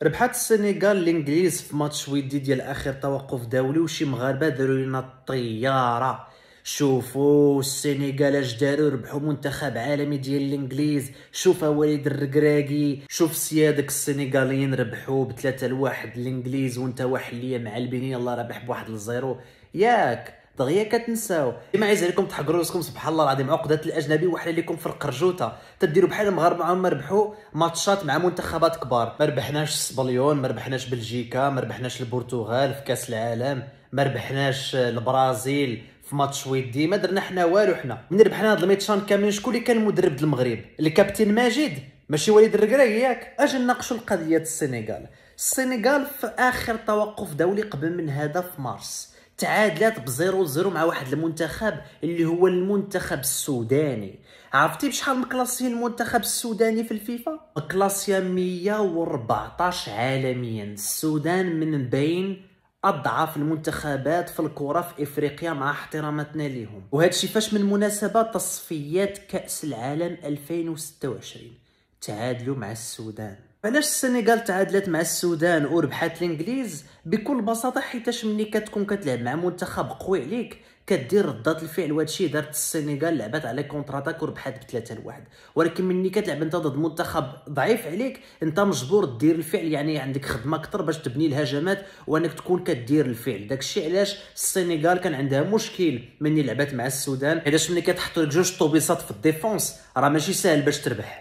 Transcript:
ربحات السنغال الانجليز في ماتش ودي ديال اخر توقف دولي، وشي مغاربه داروا لنا الطياره. شوفوا السنغال اش داروا، ربحوا منتخب عالمي ديال الانجليز. شوف وليد الركراكي، شوف سيادك السنغاليين ربحوا ب3-1 الانجليز، وانت واحد ليا معلبين يلاه رابح ب1-0 ياك دغيا كتنساو. ما عايز عليكم تحقروا راسكم سبحان الله العظيم، عقده الاجنبي وحنا لكم في القرجوطه تديروا بحال المغاربه. عمرهم ما ربحوا ماتشات مع منتخبات كبار. ما ربحناش سبليون، ما ربحناش بلجيكا، ما ربحناش البرتغال في كاس العالم، ما ربحناش البرازيل في ماتش ودي، ما درنا حنا والو. حنا من ربحنا هاد الميتشان كاملين شكون اللي كان المدرب د المغرب؟ الكابتن ماجد ماشي وليد الركراكي ياك. اجي نناقشوا القضيه السنغال. السنغال في اخر توقف دولي قبل من هذا في مارس تعادلات ب0-0 مع واحد المنتخب اللي هو المنتخب السوداني. عرفتي بشحال مكلاسي المنتخب السوداني في الفيفا؟ مكلاسيا 114 عالميا. السودان من بين اضعف المنتخبات في الكره في افريقيا مع احتراماتنا ليهم. وهذا الشيء فاش من مناسبه تصفيات كاس العالم 2026 تعادلوا مع السودان. علاش السنغال تعادلت مع السودان وربحات الانجليز؟ بكل بساطه حيتاش ملي كتكون كتلعب مع منتخب قوي عليك كدير ردة الفعل، وهذا الشيء دارت السنغال، لعبت على كونتراتاك وربحات ب3-1. ولكن ملي كتلعب انت ضد منتخب ضعيف عليك انت مجبور دير الفعل، يعني عندك خدمه اكثر باش تبني الهجمات وانك تكون كدير الفعل. داك الشيء علاش السنغال كان عندها مشكل ملي لعبت مع السودان، حيتاش ملي كتحطوا لك جوج طوبيسات في الديفونس راه ماشي ساهل باش تربح.